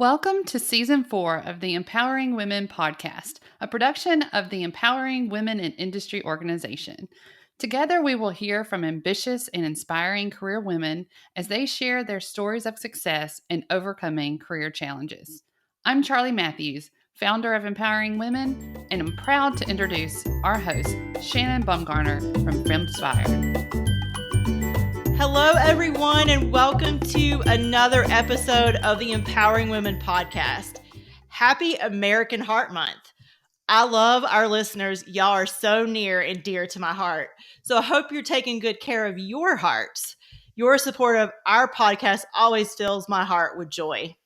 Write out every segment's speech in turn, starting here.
Welcome to Season 4 of the Empowering Women podcast, a production of the Empowering Women in Industry organization. Together, we will hear from ambitious and inspiring career women as they share their stories of success in overcoming career challenges. I'm Charlie Matthews, founder of Empowering Women, and I'm proud to introduce our host, Shannon Bumgarner from Femspire. Hello, everyone, and welcome to another episode of the Empowering Women podcast. Happy American Heart Month. I love our listeners. Y'all are so near and dear to my heart. So I hope you're taking good care of your hearts. Your support of our podcast always fills my heart with joy.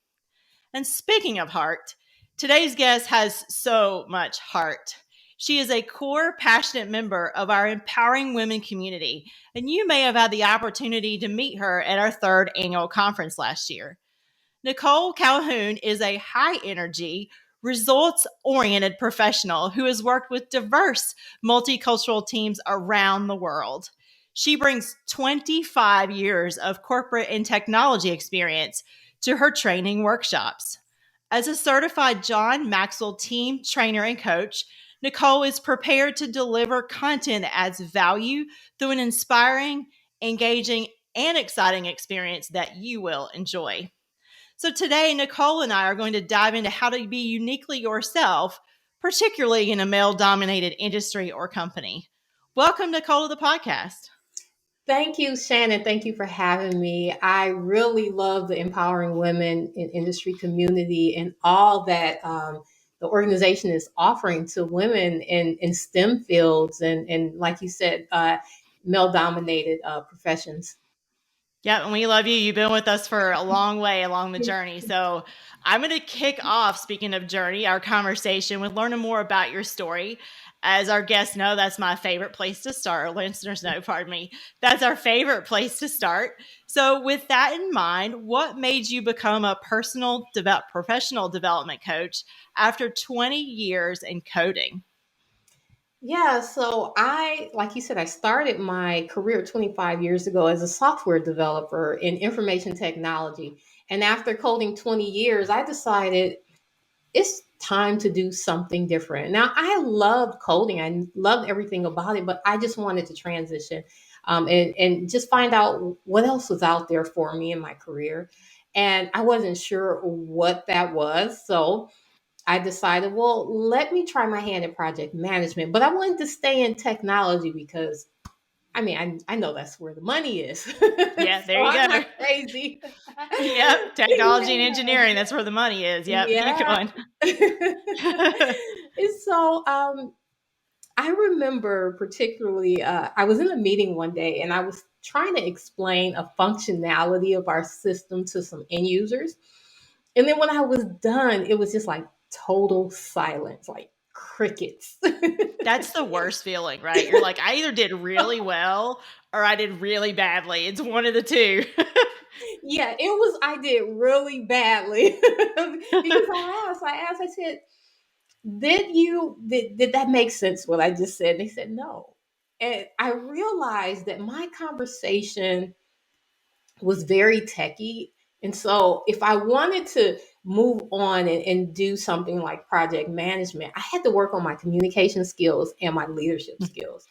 And speaking of heart, today's guest has so much heart. She is a core, passionate member of our Empowering Women community, and you may have had the opportunity to meet her at our third annual conference last year. Nicole Calhoun is a high-energy, results-oriented professional who has worked with diverse multicultural teams around the world. She brings 25 years of corporate and technology experience to her training workshops. As a certified John Maxwell Team trainer and coach, Nicole is prepared to deliver content that adds value through an inspiring, engaging, and exciting experience that you will enjoy. So today, Nicole and I are going to dive into how to be uniquely yourself, particularly in a male-dominated industry or company. Welcome, Nicole, to the podcast. Thank you, Shannon. Thank you for having me. I really love the Empowering Women in Industry community and all that the organization is offering to women in STEM fields and like you said, male-dominated professions. Yeah, and we love you. You've been with us for a long way along the journey. So I'm going to kick off, speaking of journey, our conversation with learning more about your story. As our guests know, that's my favorite place to start. Or listeners know, pardon me. That's our favorite place to start. So with that in mind, what made you become a professional development coach after 20 years in coding? Yeah, so like you said, I started my career 25 years ago as a software developer in information technology. And after coding 20 years, I decided it's time to do something different. Now, I loved coding. I loved everything about it, but I just wanted to transition and just find out what else was out there for me in my career. And I wasn't sure what that was. So I decided, well, let me try my hand at project management, but I wanted to stay in technology because I know that's where the money is. Yeah, there So you go. I'm not crazy. Yep, technology and engineering, that's where the money is. Yep, Yeah. keep going. And so I remember particularly, I was in a meeting one day and I was trying to explain a functionality of our system to some end users. And then when I was done, it was just like total silence, like crickets. That's the worst feeling, right? You're like, I either did really well or I did really badly. It's one of the two. Yeah, I did really badly because I said, did that make sense what I just said? They said no. And I realized that my conversation was very techy. And so if I wanted to move on and do something like project management, I had to work on my communication skills and my leadership skills.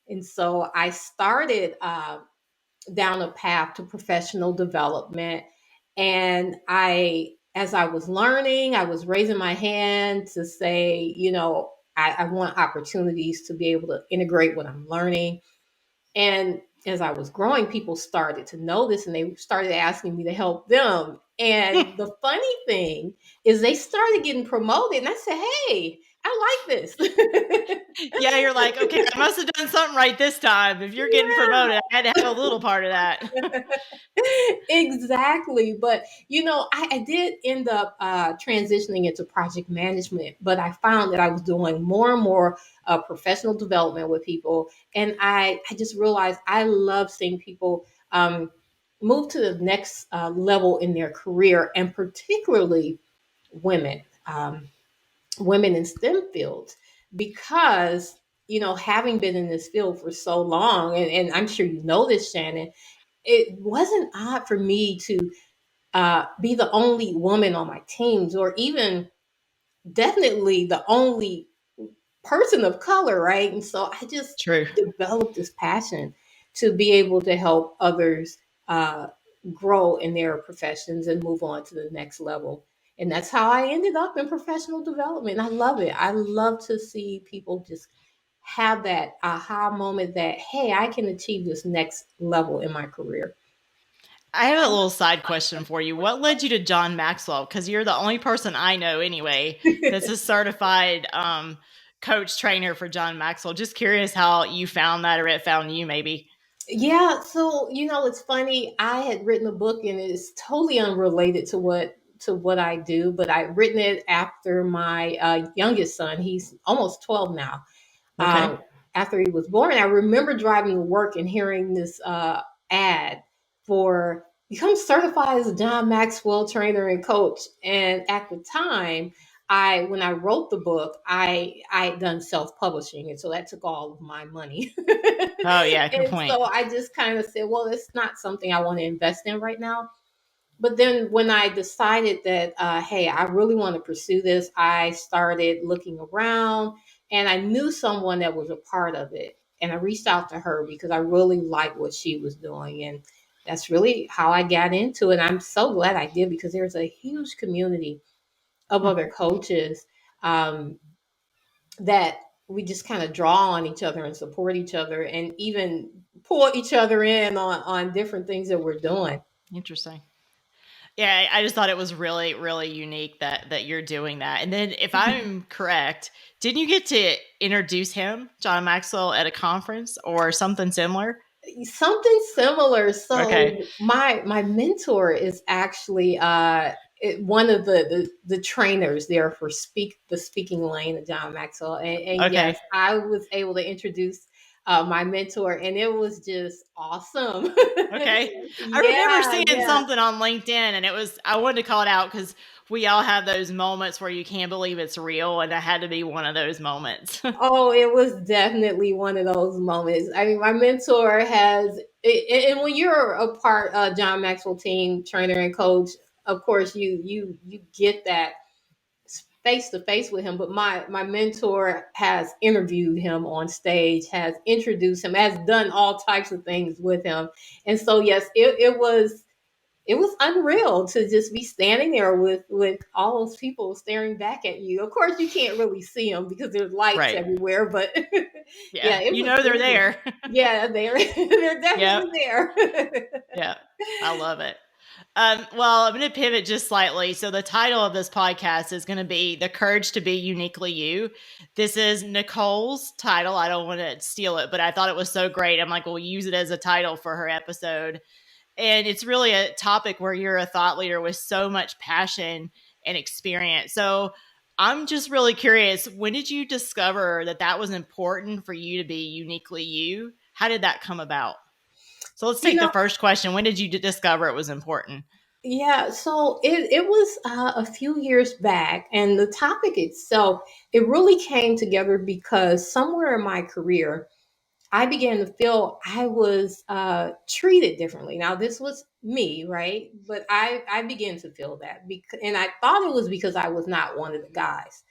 And so I started down a path to professional development. And as I was learning, I was raising my hand to say, I want opportunities to be able to integrate what I'm learning. And as I was growing, people started to notice and they started asking me to help them. And the funny thing is they started getting promoted. And I said, hey, I like this. Yeah, you're like, okay, I must have done something right this time. If you're getting promoted, I had to have a little part of that. Exactly. But, I did end up transitioning into project management, but I found that I was doing more and more professional development with people. And I just realized I love seeing people move to the next level in their career, and particularly women, women in STEM fields, because, having been in this field for so long, and I'm sure you know this, Shannon, it wasn't odd for me to be the only woman on my teams, or even definitely the only person of color, right? And so I just True. developed this passion to be able to help others uh, grow in their professions and move on to the next level. And that's how I ended up in professional development. I love it. I love to see people just have that aha moment that, hey, I can achieve this next level in my career. I have a little side question for you. What led you to John Maxwell? Because you're the only person I know anyway that's a certified coach trainer for John Maxwell. Just curious how you found that, or it found you maybe. Yeah, so it's funny. I had written a book and it's totally unrelated to what I do, but I've written it after my youngest son. He's almost 12 now. Okay. Um, After he was born, I remember driving to work and hearing this ad for become certified as a John Maxwell trainer and coach. And at the time, when I wrote the book, I had done self publishing, and so that took all of my money. Oh, yeah. Good And point. so I just kind of said, well, it's not something I want to invest in right now. But then when I decided that, hey, I really want to pursue this, I started looking around and I knew someone that was a part of it. And I reached out to her because I really liked what she was doing. And that's really how I got into it. I'm so glad I did, because there's a huge community of Hmm. other coaches um, that we just kind of draw on each other and support each other and even pull each other in on different things that we're doing. Interesting. Yeah, I just thought it was really, really unique that you're doing that. And then, if I'm correct, didn't you get to introduce him, John Maxwell, at a conference or something similar? Something similar. Okay. So my mentor is actually one of the trainers there for the speaking lane of John Maxwell, and Okay. yes, I was able to introduce my mentor, and it was just awesome. Okay. I remember Yeah, seeing yeah. something on LinkedIn, and I wanted to call it out because we all have those moments where you can't believe it's real, and that had to be one of those moments. Oh, it was definitely one of those moments. I mean, my mentor and when you're a part of John Maxwell Team trainer and coach, of course you get that face to face with him. But my mentor has interviewed him on stage, has introduced him, has done all types of things with him, and so yes, it was unreal to just be standing there with all those people staring back at you. Of course, you can't really see them because there's lights Right. everywhere, but Yeah. yeah, it You was know it they're was there. yeah, they're Yep. definitely there. Yeah. I love it. Well, I'm going to pivot just slightly. So, the title of this podcast is going to be The Courage to Be Uniquely You. This is Nicole's title. I don't want to steal it, but I thought it was so great. I'm like, we'll use it as a title for her episode. And it's really a topic where you're a thought leader with so much passion and experience. So, I'm just really curious, when did you discover that was important for you to be uniquely you? How did that come about? So let's you take the know, first question. When did you discover it was important? yeah. So it was a few years back, and the topic itself, it really came together because somewhere in my career, I began to feel I was treated differently. Now, this was me, right? But I began to feel that, and I thought it was because I was not one of the guys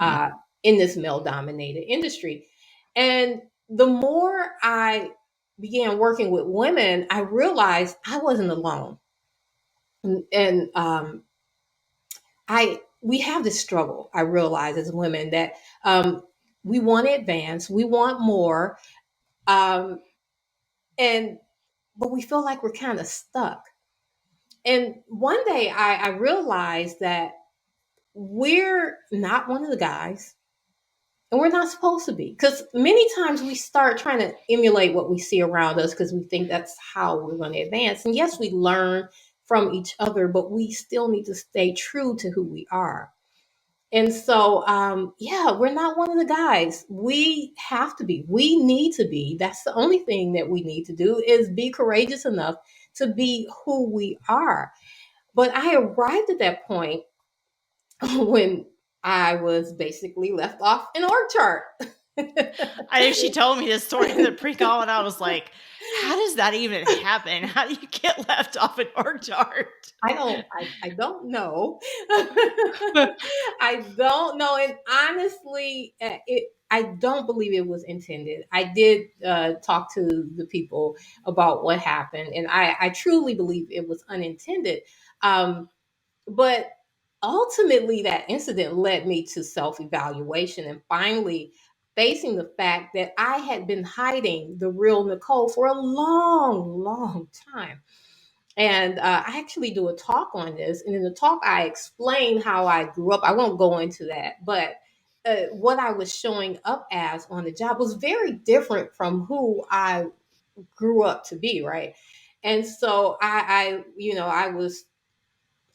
Hmm. uh, in this male-dominated industry. And the more I began working with women, I realized I wasn't alone, and I we have this struggle. I realize as women that we want to advance, we want more, um, and but we feel like we're kind of stuck. And one day I realized that we're not one of the guys, and we're not supposed to be. Because many times we start trying to emulate what we see around us because we think that's how we're going to advance. And yes, we learn from each other, but we still need to stay true to who we are. And so, yeah, we're not one of the guys. We have to be. We need to be. That's the only thing that we need to do is be courageous enough to be who we are. But I arrived at that point when I was basically left off an org chart. I know she told me this story in the pre-call, and I was like, how does that even happen? How do you get left off an org chart? I don't know. I don't know. And honestly, I don't believe it was intended. I did talk to the people about what happened, and I truly believe it was unintended. But ultimately, that incident led me to self evaluation and finally facing the fact that I had been hiding the real Nicole for a long, long time. And I actually do a talk on this. And in the talk, I explain how I grew up. I won't go into that, but what I was showing up as on the job was very different from who I grew up to be, right? And so I was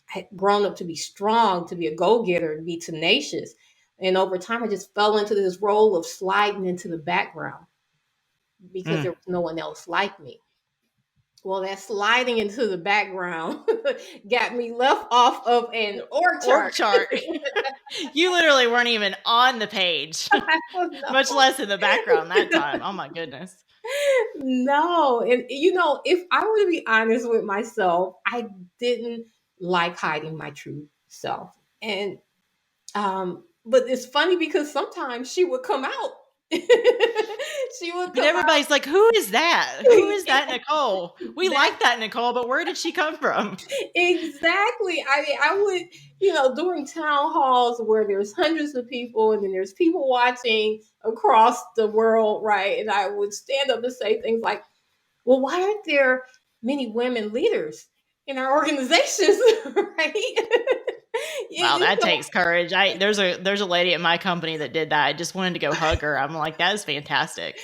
had grown up to be strong, to be a go getter, to be tenacious. And over time, I just fell into this role of sliding into the background because there was no one else like me. Well, that sliding into the background got me left off of an org chart. You literally weren't even on the page, much less in the background that time. Oh my goodness. No. And if I were to be honest with myself, I didn't like hiding my true self. And but it's funny because sometimes she would come out. She would And come everybody's out. like, who is that? Who is that Nicole? We like that Nicole, but where did she come from? Exactly. I mean, I would, during town halls where there's hundreds of people and then there's people watching across the world, right? And I would stand up and say things like, well, why aren't there many women leaders in our organizations, right? Wow, that takes courage. There's a lady at my company that did that. I just wanted to go hug her. I'm like, that is fantastic.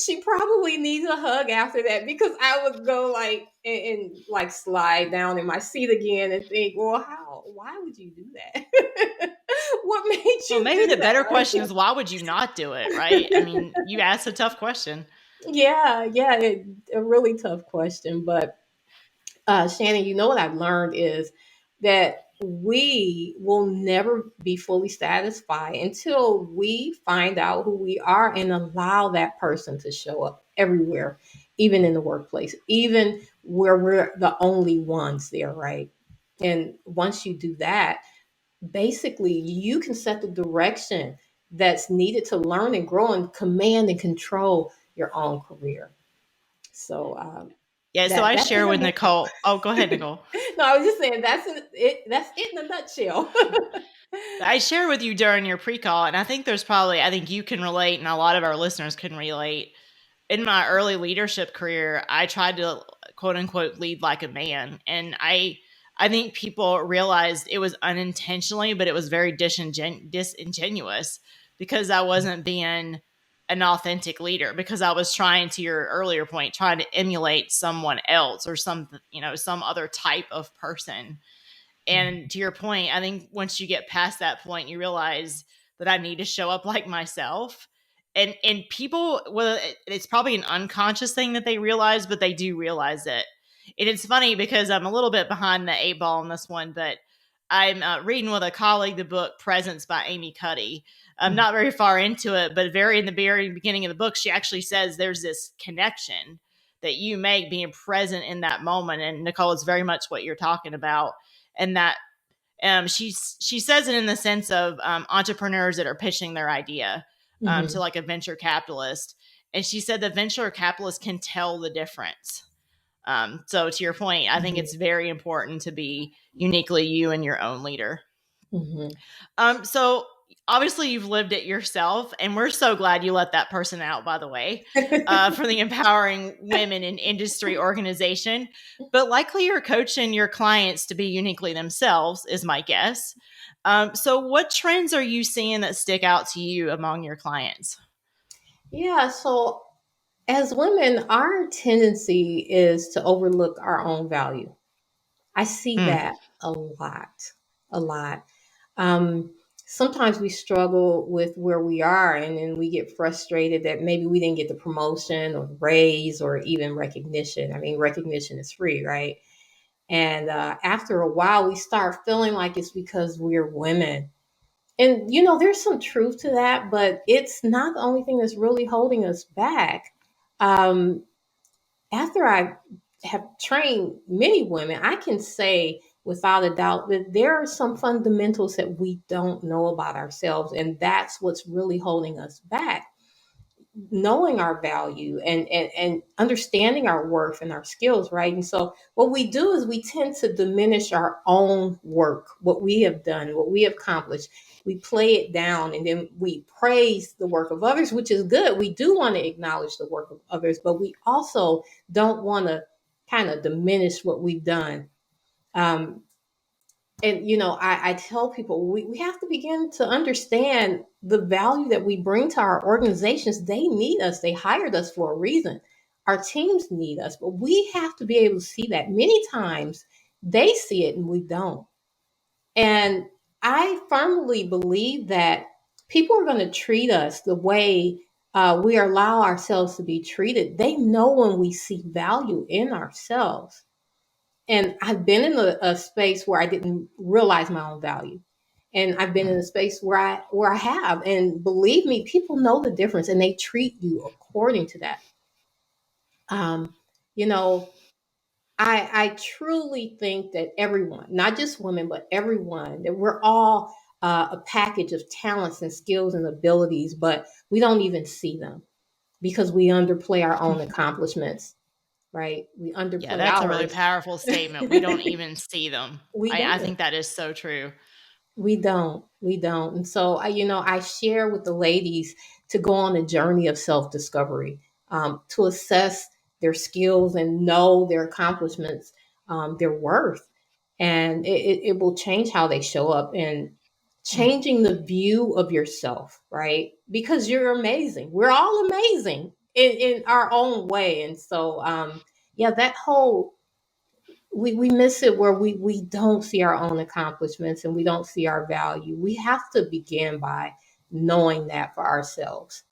She probably needs a hug after that because I would go like and like slide down in my seat again and think, well, why would you do that? What made you? Well, maybe the better that? question is, why would you not do it? Right? I mean, you asked a tough question. Yeah, a really tough question. But Shannon, what I've learned is that we will never be fully satisfied until we find out who we are and allow that person to show up everywhere, even in the workplace, even where we're the only ones there, right? And once you do that, basically you can set the direction that's needed to learn and grow and command and control your own career. So yeah, so I share with Nicole. Oh, go ahead, Nicole. No, I was just saying that's it in a nutshell. I share with you during your pre-call, and I think you can relate, and a lot of our listeners can relate. In my early leadership career, I tried to quote unquote lead like a man, and I think people realized it was unintentionally, but it was very disingenuous because I wasn't being an authentic leader, because I was trying, to your earlier point, trying to emulate someone else or some other type of person. And to your point, I think once you get past that point, you realize that I need to show up like myself. And people, well, it's probably an unconscious thing that they realize, but they do realize it. And it's funny because I'm a little bit behind the 8 ball on this one, but I'm reading with a colleague the book Presence by Amy Cuddy. I'm not very far into it, but in the very beginning of the book, she actually says there's this connection that you make being present in that moment. And Nicole, it's very much what you're talking about. And that she says it in the sense of entrepreneurs that are pitching their idea to like a venture capitalist. And she said the venture capitalist can tell the difference. So to your point, I think it's very important to be uniquely you and your own leader. So obviously you've lived it yourself, and we're so glad you let that person out, by the way, for the Empowering Women in Industry organization. But likely you're coaching your clients to be uniquely themselves, is my guess. So what trends are you seeing that stick out to you among your clients? Yeah, so as women, our tendency is to overlook our own value. I see that a lot, a lot. Sometimes we struggle with where we are, and then we get frustrated that maybe we didn't get the promotion or raise or even recognition. I mean, recognition is free, right? And after a while, we start feeling like it's because we're women. And there's some truth to that, but it's not the only thing that's really holding us back. Um, After I have trained many women, I can say without a doubt that there are some fundamentals that we don't know about ourselves, and that's what's really holding us back. Knowing our value and understanding our worth and our skills, right? And so what we do is we tend to diminish our own work, what we have done, what we have accomplished. We play it down and then we praise the work of others, which is good. We do want to acknowledge the work of others, but we also don't want to kind of diminish what we've done. Um, and I tell people we have to begin to understand the value that we bring to our organizations. They need us, they hired us for a reason. Our teams need us, but we have to be able to see that. Many times they see it and we don't. And I firmly believe that people are going to treat us the way we allow ourselves to be treated. They know when we see value in ourselves. And I've been in a space where I didn't realize my own value. And I've been in a space where I have. And believe me, people know the difference and they treat you according to that. Um, you know, I truly think that everyone, not just women, but everyone, that we're all a package of talents and skills and abilities, but we don't even see them because we underplay our own accomplishments, right? We Yeah, underplay that's a really ours. powerful statement. We don't even see them. We I don't. think that is so true. We don't. We don't. And so I share with the ladies to go on a journey of self-discovery, to assess their skills and know their accomplishments, their worth. And it will change how they show up and changing the view of yourself, right? Because you're amazing. We're all amazing in our own way. And so, yeah, that whole we miss it where we don't see our own accomplishments and we don't see our value. We have to begin by knowing that for ourselves.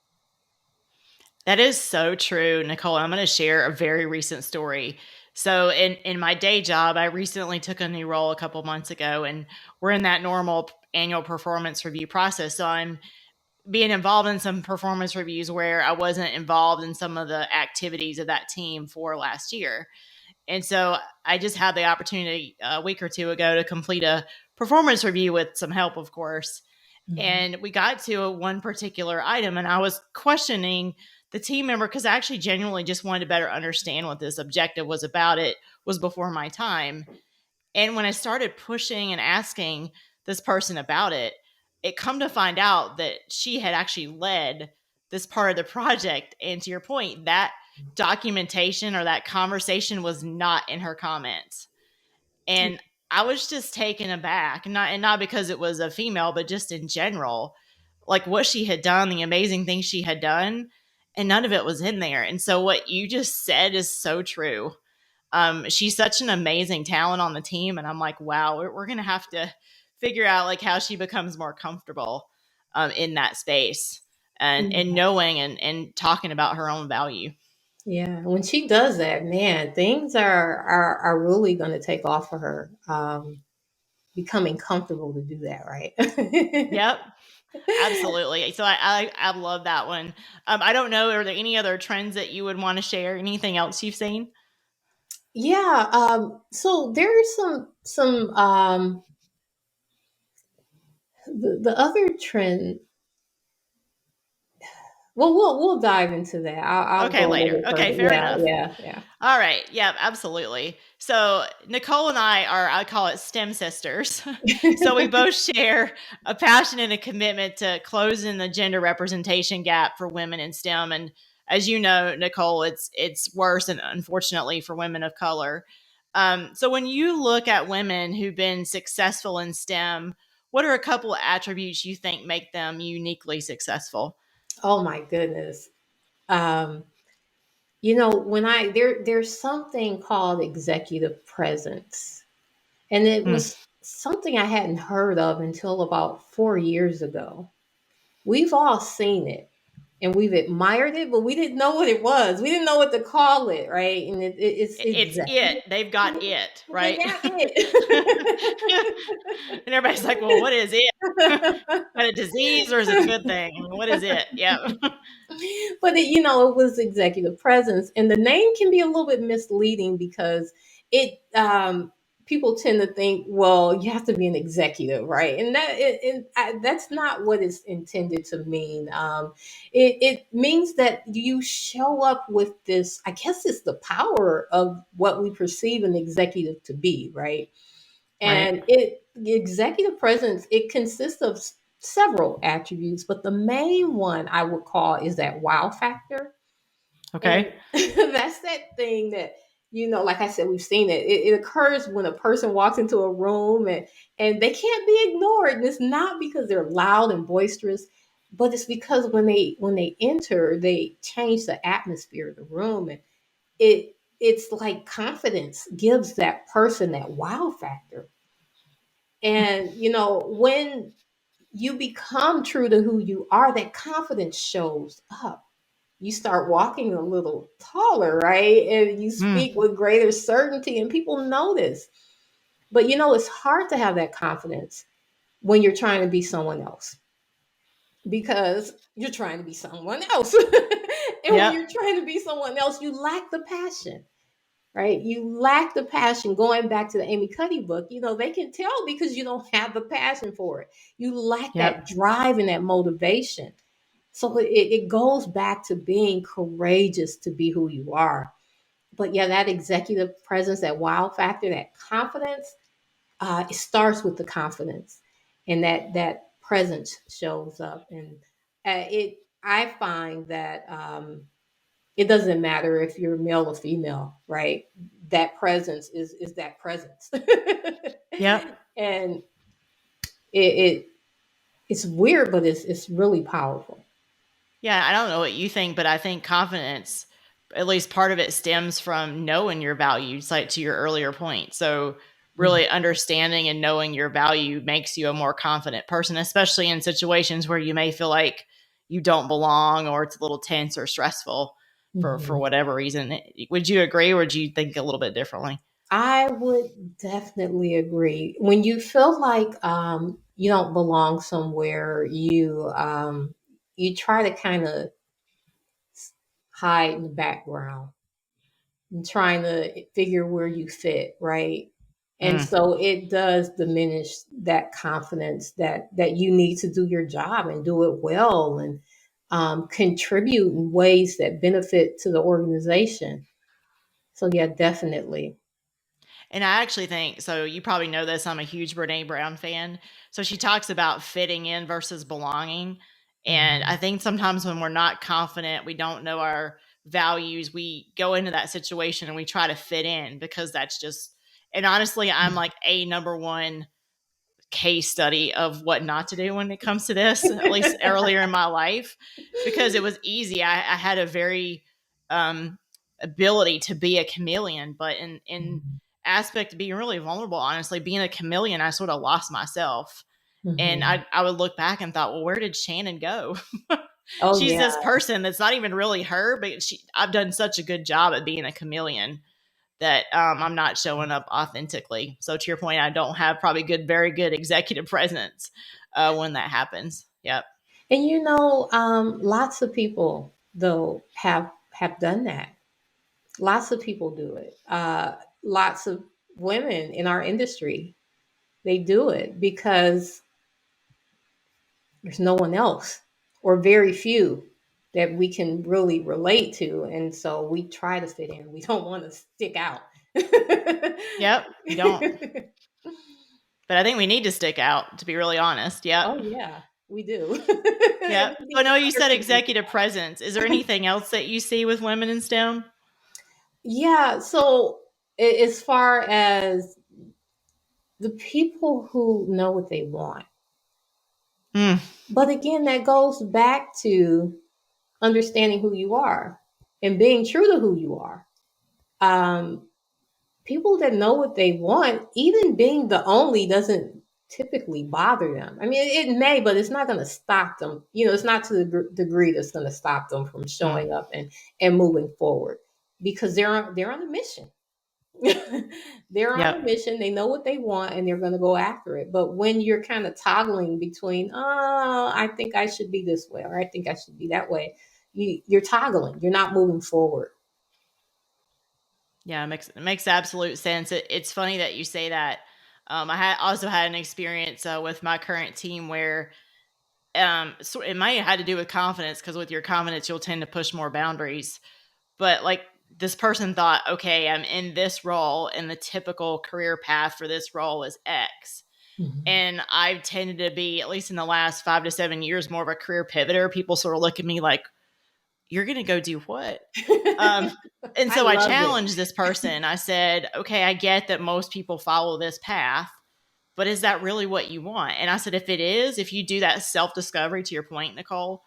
That is so true, Nicole. I'm going to share a very recent story. So, in my day job, I recently took a new role a couple months ago, and we're in that normal annual performance review process. So, I'm being involved in some performance reviews where I wasn't involved in some of the activities of that team for last year. And so I just had the opportunity a week or two ago to complete a performance review with some help, of course. Mhm. And we got to one particular item, and I was questioning the team member because I actually genuinely just wanted to better understand what this objective was about. It was before my time. And when I started pushing and asking this person about it, it come to find out that she had actually led this part of the project. And to your point, that documentation or that conversation was not in her comments. And I was just taken aback, and not because it was a female, but just in general, like what she had done, the amazing things she had done, and none of it was in there. And so what you just said is so true. She's such an amazing talent on the team, and I'm like, wow, we're gonna have to figure out like how she becomes more comfortable in that space and knowing and talking about her own value. Yeah, when she does that, man, things are really going to take off for her. Becoming comfortable to do that, right? Yep, absolutely. So I love that one. I don't know, are there any other trends that you would want to share? Anything else you've seen? Yeah. So there's some the other trend. Well, we'll dive into that. I'll Okay, go a later. little Okay, further. fair Yeah, enough. yeah, yeah. All right. Yeah, absolutely. So Nicole and I are, I call it STEM sisters. So we both share a passion and a commitment to closing the gender representation gap for women in STEM. And as you know, Nicole, it's worse, and unfortunately for women of color. So when you look at women who've been successful in STEM, what are a couple of attributes you think make them uniquely successful? Oh my goodness. Um, when there's something called executive presence, and it Hmm. was something I hadn't heard of until about 4 years ago. We've all seen it, and we've admired it, but we didn't know what it was. We didn't know what to call it, right? And it's It's exactly. it. They've got it, They right? got it. And everybody's like, well, what is it? Is that a disease or is it a good thing? I mean, what is it? Yeah. But it was executive presence, and the name can be a little bit misleading because it people tend to think, well, you have to be an executive, right? And that's not what it's intended to mean. It means that you show up with this. I guess it's the power of what we perceive an executive to be, right? Right. And the executive presence, it consists of several attributes, but the main one I would call is that wow factor. And Okay. that's that thing that, like I said, we've seen it. It occurs when a person walks into a room and they can't be ignored. And it's not because they're loud and boisterous, but it's because when they enter, they change the atmosphere of the room. And it's like confidence gives that person that wow factor. And when you become true to who you are, that confidence shows up. You start walking a little taller, right? And you Mm. speak with greater certainty, and people notice. But it's hard to have that confidence when you're trying to be someone else, because you're trying to be someone else. And when Yep. you're trying to be someone else, you lack the passion, right? You lack the passion. Going back to the Amy Cuddy book, they can tell because you don't have the passion for it. You lack that Yep. drive and that motivation. So it goes back to being courageous to be who you are. But yeah, that executive presence, that wow factor, that confidence, it starts with the confidence, and that presence shows up. And I find that it doesn't matter if you're male or female, right? That presence is that presence. Yep. And it it's weird, but it's really powerful. Yeah, I don't know what you think, but I think confidence, at least part of it stems from knowing your values, like to your earlier point. So really understanding and knowing your value makes you a more confident person, especially in situations where you may feel like you don't belong or it's a little tense or stressful for Mhm. whatever reason. Would you agree, or do you think a little bit differently? I would definitely agree. When you feel like you don't belong somewhere, you try to kind of hide in the background and trying to figure where you fit, right? And Mm. so it does diminish that confidence that you need to do your job and do it well, and contribute in ways that benefit to the organization. So yeah, definitely. And I actually think so. You probably know this. I'm a huge Brene Brown fan. So she talks about fitting in versus belonging. And I Mhm. think sometimes when we're not confident, we don't know our values, we go into that situation and we try to fit in because that's just, and honestly, I'm like a number one case study of what not to do when it comes to this, at least earlier in my life, because it was easy. I had a very ability to be a chameleon, but in aspect of being really vulnerable, honestly, being a chameleon, I sort of lost myself. And Mhm. I would look back and thought, well, where did Shannon go? Oh She's yeah. this person that's not even really her, but I've done such a good job at being a chameleon that I'm not showing up authentically. So to your point, I don't have probably very good executive presence when that happens. Yep. And lots of people though have done that. Lots of people do it. Lots of women in our industry, they do it because there's no one else, or very few, that we can really relate to, and so we try to fit in. We don't want to stick out. Yep. We don't. But I think we need to stick out, to be really honest. Yep. Oh yeah, we do. Yep. We So I need know you other said people. executive presence. Is there anything else that you see with women in STEM? Yeah, so as far as the people who know what they want. Mm. But again, that goes back to understanding who you are and being true to who you are. Um, People that know what they want, even being the only, doesn't typically bother them. I mean, it may, but it's not going to stop them. It's not to the degree that's going to stop them from showing up and moving forward, because they're on a mission. They're on a Yep. mission. They know what they want and they're going to go after it. But when you're kind of toggling between, oh, I think I should be this way, or I think I should be that way, you're toggling. You're not moving forward. Yeah, it makes absolute sense. It's funny that you say that. I also had an experience with my current team where so it might have had to do with confidence, because with your confidence, you'll tend to push more boundaries. But like, this person thought, okay, I'm in this role and the typical career path for this role is X. Mm-hmm. And I've tended to be, at least in the last 5 to 7 years, more of a career pivoter. People sort of look at me like, you're going to go do what? And so I challenged this person. I said, okay, I get that most people follow this path, but is that really what you want? And I said, if it is, if you do that self-discovery, to your point, Nicole,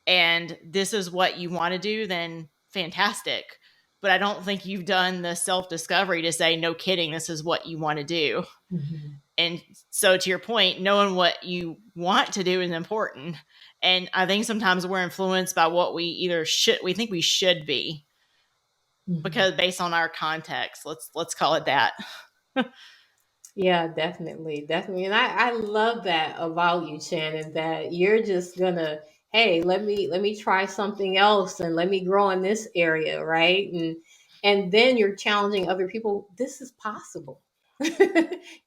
and this is what you want to do, then fantastic. But I don't think you've done the self-discovery to say, no kidding, this is what you want to do. Mm-hmm. And so, to your point, knowing what you want to do is important. And I think sometimes we're influenced by what we think we should be, mm-hmm. because based on our context, let's call it that. Yeah, definitely. And I love that about you, Shannon, that you're just gonna, hey, let me try something else and let me grow in this area, right? And then you're challenging other people. This is possible.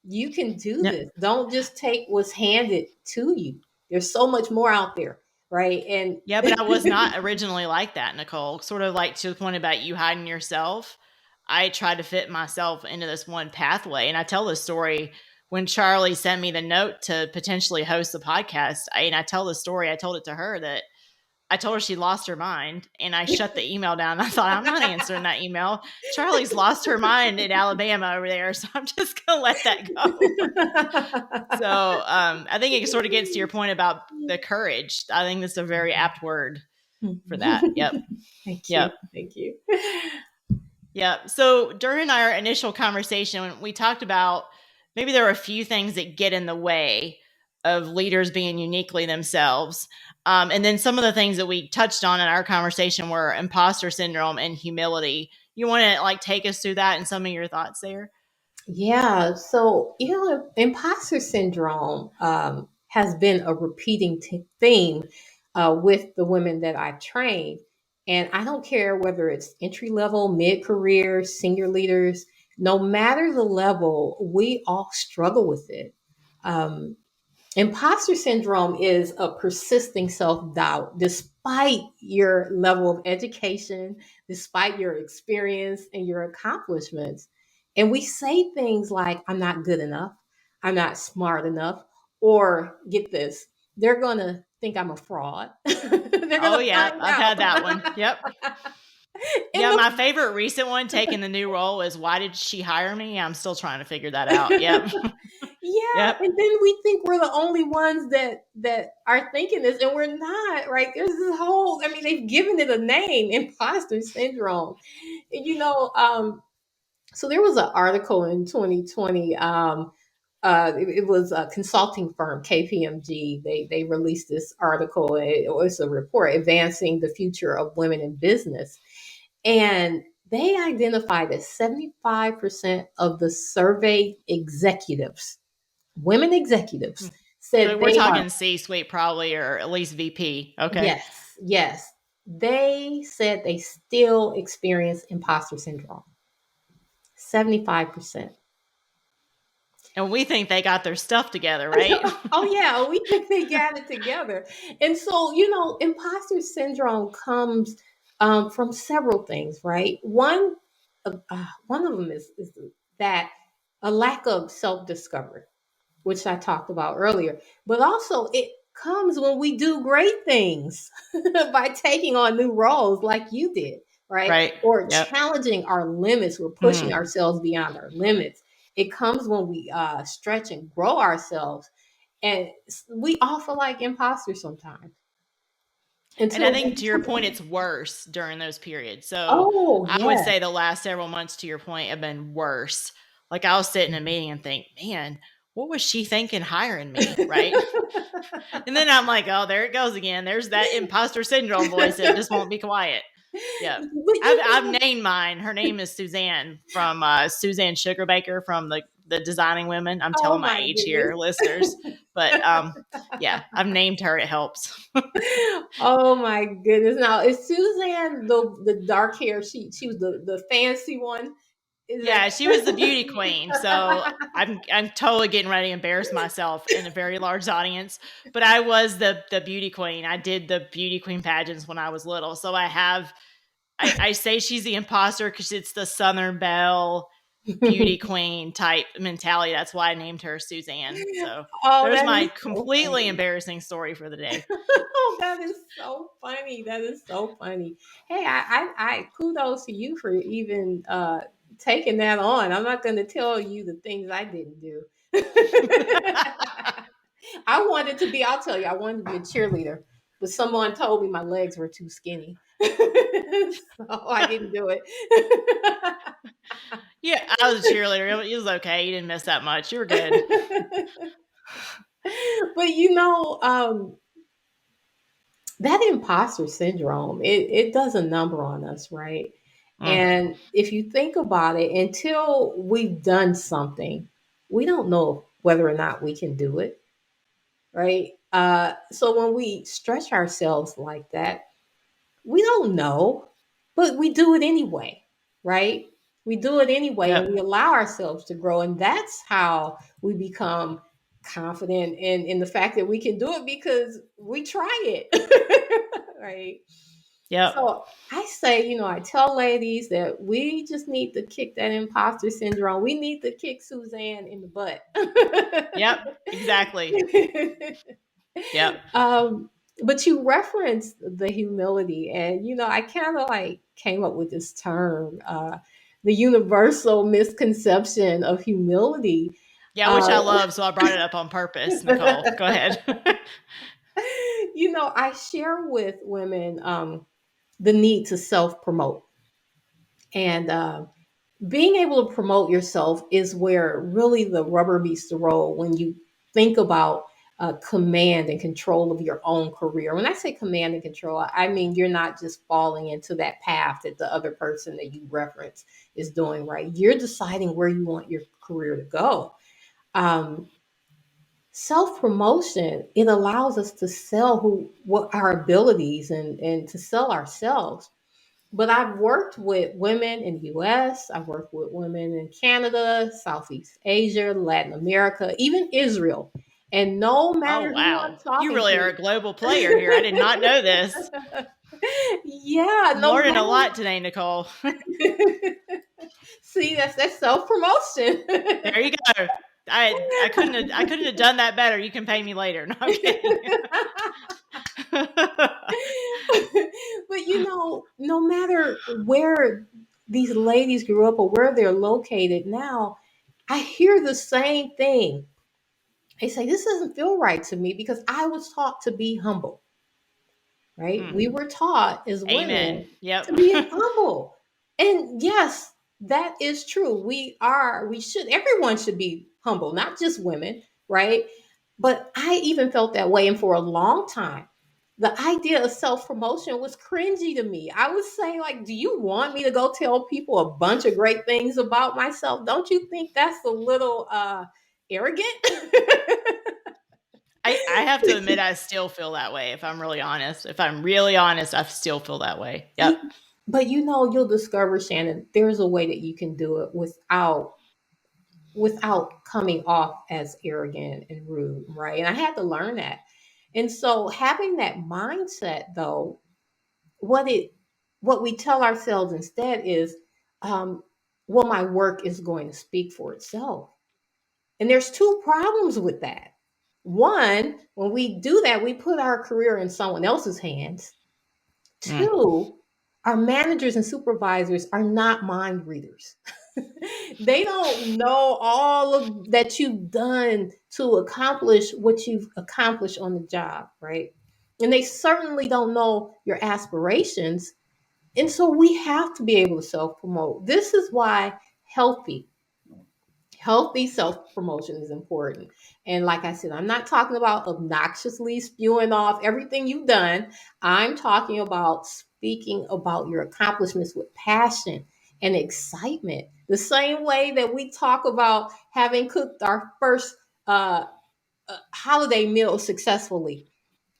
You can do this. Don't just take what's handed to you. There's so much more out there, right? And yeah, but I was not originally like that, Nicole. Sort of like, to the point about you hiding yourself, I tried to fit myself into this one pathway. And I tell this story when Charlie sent me the note to potentially host the podcast. I tell the story. I told it to her that I told her she lost her mind, and I shut the email down. I thought, I'm not answering that email. Charlie's lost her mind in Alabama over there, so I'm just going to let that go. So I think it sort of gets to your point about the courage. I think that's a very apt word for that. Yep. Thank you. Yep. Thank you. Yeah. So during our initial conversation, we talked about maybe there are a few things that get in the way of leaders being uniquely themselves. And then some of the things that we touched on in our conversation were imposter syndrome and humility. You want to take us through that and some of your thoughts there? Yeah. So, imposter syndrome has been a repeating theme with the women that I've trained. And I don't care whether it's entry level, mid-career, senior leaders, no matter the level, we all struggle with it. Imposter syndrome is a persisting self-doubt despite your level of education, despite your experience and your accomplishments. And we say things like, I'm not good enough, I'm not smart enough, or get this, they're going to think I'm a fraud. Oh, yeah, I've had that one. Yep. Yeah, my favorite recent one taking the new role is, why did she hire me? I'm still trying to figure that out. Yep. Yeah. Yep. And then we think we're the only ones that are thinking this, and we're not, right? There's this whole, they've given it a name, imposter syndrome. And so there was an article in 2020. It was a consulting firm, KPMG. They released this article. It was a report advancing the future of women in business. And they identified that 75% of the surveyed executives, women executives, said so we're talking C-suite probably, or at least VP. Okay. Yes. They said they still experience imposter syndrome. 75%. And we think they got their stuff together, right? Oh, yeah. We think they got it together. And so, imposter syndrome comes from several things, right? One of them is that a lack of self-discovery, which I talked about earlier. But also, it comes when we do great things by taking on new roles like you did, right? Or challenging our limits. We're pushing ourselves beyond our limits. It comes when we stretch and grow ourselves. And we all feel like imposters sometimes. And I think, to your point, it's worse during those periods. So I would say the last several months, to your point, have been worse. Like, I'll sit in a meeting and think, man, what was she thinking hiring me? Right. And then I'm like, oh, there it goes again. There's that imposter syndrome voice that just won't be quiet. Yeah. I've named mine. Her name is Suzanne from Suzanne Sugarbaker from the Designing Women. I'm telling my age here, listeners. But yeah, I've named her. It helps. Oh my goodness. Now, is Suzanne the dark hair? She was the fancy one. Yeah, she was the beauty queen. So I'm totally getting ready to embarrass myself in a very large audience. But I was the beauty queen. I did the beauty queen pageants when I was little. So I say she's the imposter because it's the Southern Belle beauty queen type mentality. That's why I named her Suzanne. So there's my completely embarrassing story for the day. Oh, that is so funny. That is so funny. Hey, I kudos to you for even taking that on. I'm not going to tell you the things I didn't do. I wanted to be, I'll tell you, I wanted to be a cheerleader, but someone told me my legs were too skinny. So I didn't do it. Yeah, I was a cheerleader. It was okay. You didn't miss that much. You were good. But you know, that imposter syndrome, it does a number on us, right? And if you think about it, until we've done something, we don't know whether or not we can do it, right? So when we stretch ourselves like that, we don't know, but we do it anyway, right? We do it anyway, Yep. and we allow ourselves to grow. And that's how we become confident in the fact that we can do it because we try it, right? Yep. So I say, you know, I tell ladies that we just need to kick that imposter syndrome. We need to kick Suzanne in the butt. Yep. Exactly. Yep. But you referenced the humility, and you know, I kind of like came up with this term, the universal misconception of humility. Yeah, which I love. So I brought it up on purpose. Nicole, go ahead. You know, I share with women the need to self promote. And being able to promote yourself is where really the rubber meets the road when you think about command and control of your own career. When I say command and control, I mean you're not just falling into that path that the other person that you reference is doing, right? You're deciding where you want your career to go. Self promotion, it allows us to sell what our abilities and to sell ourselves. But I've worked with women in the US, I've worked with women in Canada, Southeast Asia, Latin America, even Israel. And no Oh, matter who I'm wow. You talking really are a global player here. I did not know this. to, yeah, I'm no learning a matter. lot today, Nicole. See, that's self promotion. There you go. I couldn't have done that better. You can pay me later. No, I'm kidding. But you know, no matter where these ladies grew up or where they're located now, I hear the same thing. They say, this doesn't feel right to me because I was taught to be humble, right? We were taught as Amen. women Yep. to be humble. And yes, that is true. Everyone should be humble, not just women, right? But I even felt that way. And for a long time, the idea of self promotion was cringy to me. I would say, like, do you want me to go tell people a bunch of great things about myself? Don't you think that's a little arrogant? I have to admit, I still feel that way. If I'm really honest, I still feel that way. Yep. But you know, you'll discover, Shannon, there's a way that you can do it without coming off as arrogant and rude, right? And I had to learn that. And so having that mindset though, what we tell ourselves instead is, well, my work is going to speak for itself. And there's two problems with that. One, when we do that, we put our career in someone else's hands. Two, our managers and supervisors are not mind readers. They don't know all of that you've done to accomplish what you've accomplished on the job, right? And they certainly don't know your aspirations. And so we have to be able to self promote. This is why healthy Healthy self-promotion is important. And like I said, I'm not talking about obnoxiously spewing off everything you've done. I'm talking about speaking about your accomplishments with passion and excitement. The same way that we talk about having cooked our first uh, holiday meal successfully,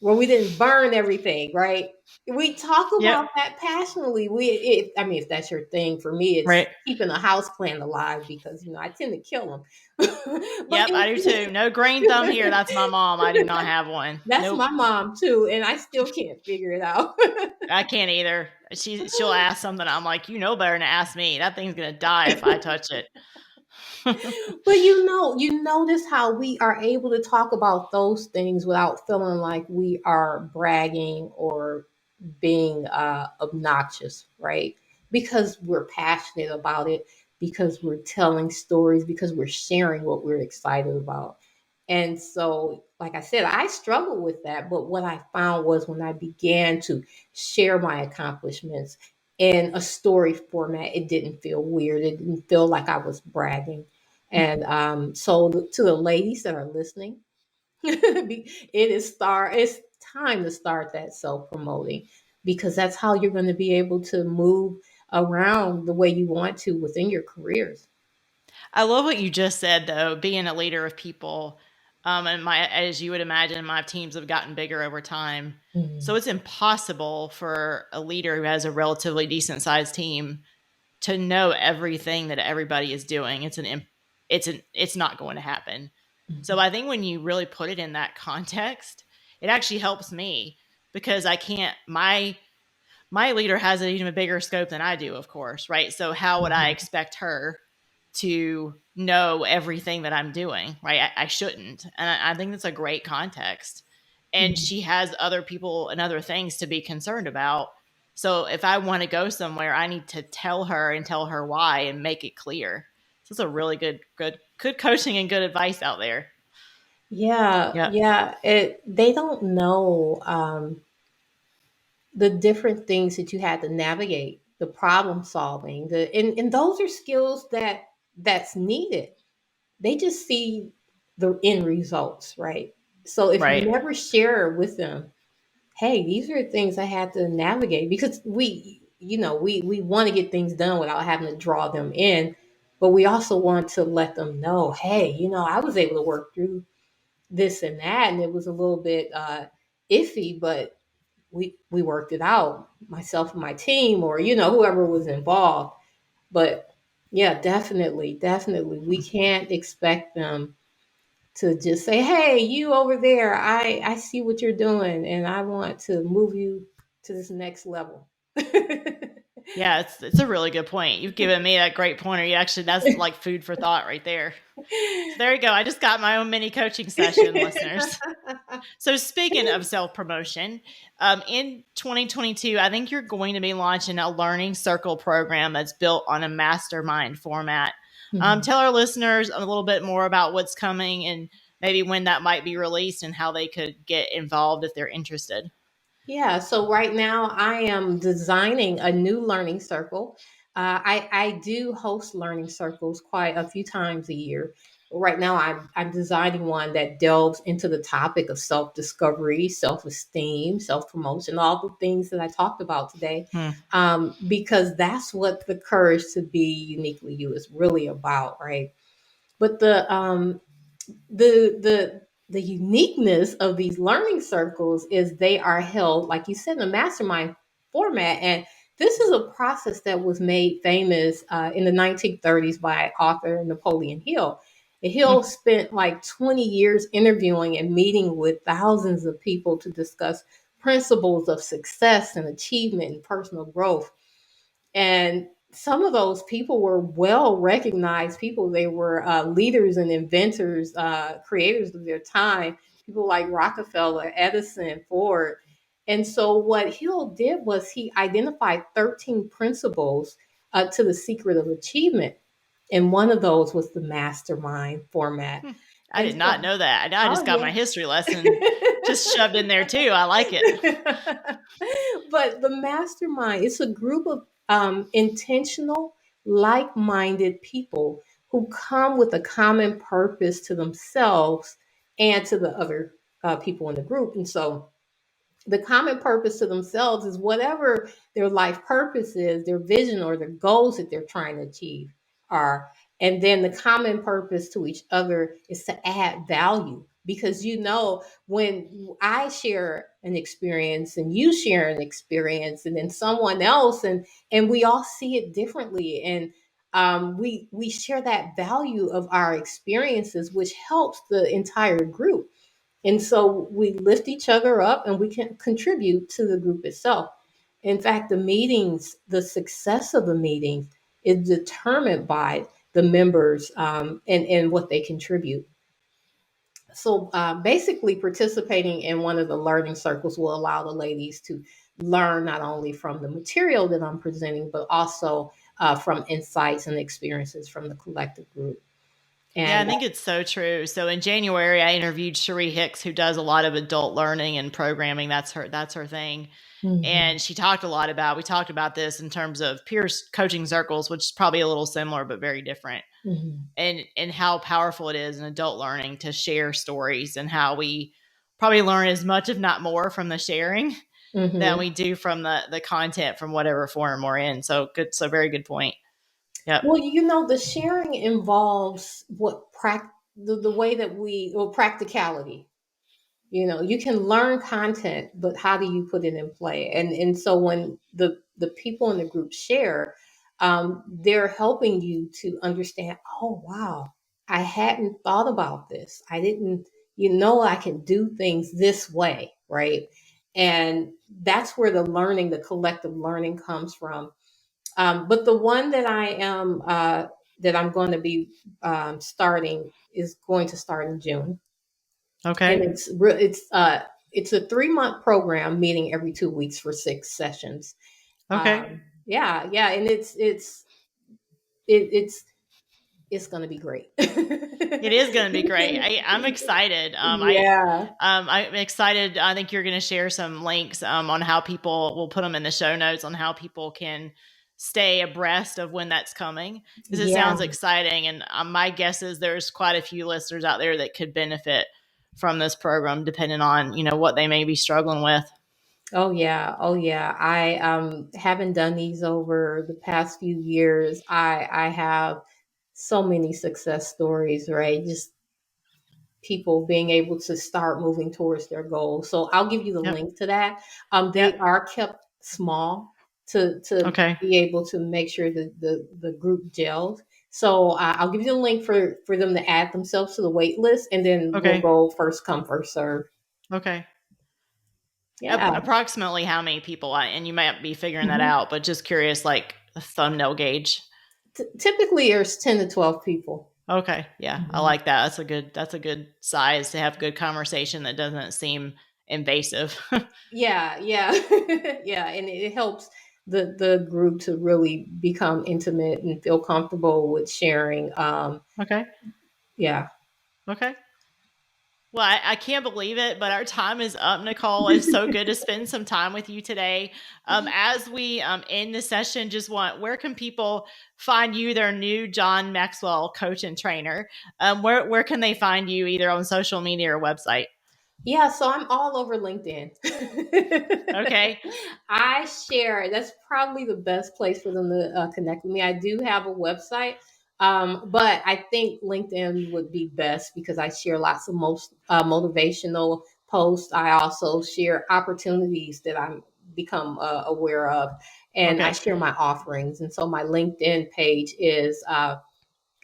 where we didn't burn everything, right? We talk Yep. about that passionately. I mean, if that's your thing, for me, it's Right. keeping a house plant alive because I tend to kill them. but Yep, I do too. No green thumb here. That's my mom. I do not have one. that's Nope. my mom too, and I still can't figure it out. I can't either. She'll ask something. I'm like, you know better than to ask me. That thing's gonna die if I touch it. But you notice how we are able to talk about those things without feeling like we are bragging or being obnoxious, right? Because we're passionate about it, because we're telling stories, because we're sharing what we're excited about. And so, like I said, I struggled with that. But what I found was when I began to share my accomplishments in a story format, it didn't feel weird. It didn't feel like I was bragging. And so, to the ladies that are listening, it's time to start that self promoting, because that's how you're going to be able to move around the way you want to within your careers. I love what you just said, though, being a leader of people. And as you would imagine, my teams have gotten bigger over time. So Mhm. it's impossible for a leader who has a relatively decent sized team to know everything that everybody is doing. It's not going to happen. So I think when you really put it in that context, it actually helps me because I can't my leader has an even bigger scope than I do, of course, right? So how would I Mhm. expect her to know everything that I'm doing, right? I shouldn't. And I think that's a great context. And Mhm. she has other people and other things to be concerned about. So if I want to go somewhere, I need to tell her and tell her why and make it clear. So it's a really good coaching and good advice out there. Yeah, Yep. yeah. They don't know the different things that you had to navigate, the problem solving, and those are skills that's needed. They just see the end results, right? So if you Right. never share with them, hey, these are things I had to navigate, because we want to get things done without having to draw them in, but we also want to let them know, hey, I was able to work through this and that, and it was a little bit iffy, but we worked it out, myself and my team, or whoever was involved. But yeah, definitely, we can't expect them to just say, hey, you over there, I see what you're doing, and I want to move you to this next level. Yeah, it's a really good point. You've given me a great pointer. You actually That's like food for thought right there. So there you go. I just got my own mini coaching session, listeners. So speaking of self promotion, in 2022, I think you're going to be launching a learning circle program that's built on a mastermind format. Mhm. Tell our listeners a little bit more about what's coming and maybe when that might be released and how they could get involved if they're interested. Yeah, so right now I am designing a new learning circle. I do host learning circles quite a few times a year. Right now, I'm designing one that delves into the topic of self discovery, self esteem, self promotion, all the things that I talked about today, Hmm. because that's what the Courage to Be Uniquely You is really about, right? But the uniqueness of these learning circles is they are held, like you said, in a mastermind format. And this is a process that was made famous in the 1930s by author Napoleon Hill. And Hill Hmm. spent like 20 years interviewing and meeting with thousands of people to discuss principles of success and achievement and personal growth. And some of those people were well recognized people. They were leaders and inventors, creators of their time, people like Rockefeller, Edison, Ford. And so, what Hill did was he identified 13 principles to the secret of achievement. And one of those was the mastermind format. Hmm. I And did not so, know that. I just oh, got my history lesson just shoved in there too. I like it. yeah. But the mastermind, it's a group of intentional, like minded people who come with a common purpose to themselves and to the other people in the group. And so the common purpose to themselves is whatever their life purpose is, their vision or their goals that they're trying to achieve are. And then the common purpose to each other is to add value. Because when I share an experience and you share an experience and then someone else and we all see it differently, and we share that value of our experiences, which helps the entire group. And so we lift each other up and we can contribute to the group itself. In fact, the success of the meetings is determined by the members and what they contribute. So basically, participating in one of the learning circles will allow the ladies to learn not only from the material that I'm presenting, but also from insights and experiences from the collective group. Yeah, I And think it's so true. So in January, I interviewed Cherie Hicks, who does a lot of adult learning and programming. That's her thing. Mhm, And we talked about this in terms of peer coaching circles, which is probably a little similar, but very different. mhm, And how powerful it is in adult learning to share stories, and how we probably learn as much, if not more, from the sharing than mhm. we do from the content from whatever form we're in. So good. So very good point. Yep. Well, the sharing involves the way that practicality. You can learn content, but how do you put it in play? And so when the people in the group share, they're helping you to understand. Oh, wow, I hadn't thought about this. I didn't. I can do things this way, right? And that's where the collective learning comes from. But the one that I'm going to be starting is going to start in June, and Okay. it's a 3-month program, meeting every 2 weeks for 6 sessions. Okay. Yeah, yeah, and it's going to be great. It is going to be great. I'm excited. Yeah. I'm excited. I think you're going to share some links on how people, will put them in the show notes, on how people can stay abreast of when that's coming, because it Yeah. sounds exciting. And my guess is there's quite a few listeners out there that could benefit from this program, depending on, what they may be struggling with. Oh yeah. Oh yeah. I haven't done these over the past few years. I have so many success stories, right? Just people being able to start moving towards their goals. So I'll give you the Yep. link to that. They Yep. are kept small to Okay. be able to make sure that the group gelled. So I'll give you the link for them to add themselves to the wait list, and then we'll Okay. go first come first serve. Okay. Yeah. Approximately how many people, and you might be figuring that Mhm. out, but just curious, like a thumbnail gauge. Typically, there's 10 to 12 people. Okay. Yeah. I Mhm. like that. That's a good size to have good conversation that doesn't seem invasive. Yeah, yeah, yeah, and it helps the group to really become intimate and feel comfortable with sharing. Okay. Yeah. Okay. Well, I can't believe it, but our time is up, Nicole. It's so good to spend some time with you today. As we end the session, where can people find you, their new John Maxwell coach and trainer? Where can they find you, either on social media or website? Yeah, so I'm all over LinkedIn. Okay. I share, that's probably the best place for them to connect with me. I do have a website, but I think LinkedIn would be best because I share lots of most motivational posts. I also share opportunities that I'm become aware of, and I Okay. share my offerings. And so my LinkedIn page is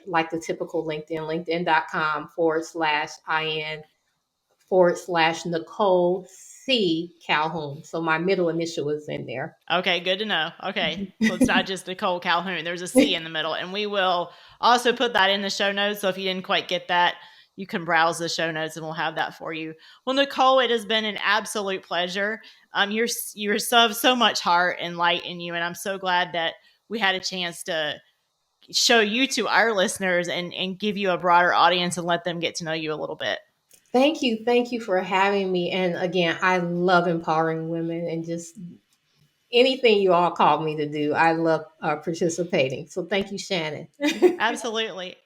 like the typical LinkedIn, linkedin.com/IN Nicole C. Calhoun. So my middle initial is in there. Okay, good to know. Okay. So it's not just Nicole Calhoun. There's a C in the middle. And we will also put that in the show notes. So if you didn't quite get that, you can browse the show notes and we'll have that for you. Well, Nicole, it has been an absolute pleasure. You're so much heart and light in you. And I'm so glad that we had a chance to show you to our listeners and give you a broader audience and let them get to know you a little bit. Thank you. Thank you for having me. And again, I love empowering women and just anything you all call me to do. I love participating. So thank you, Shannon. Absolutely.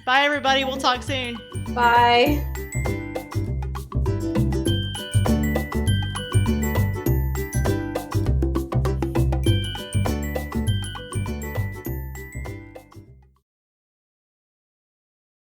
Bye, everybody. We'll talk soon. Bye.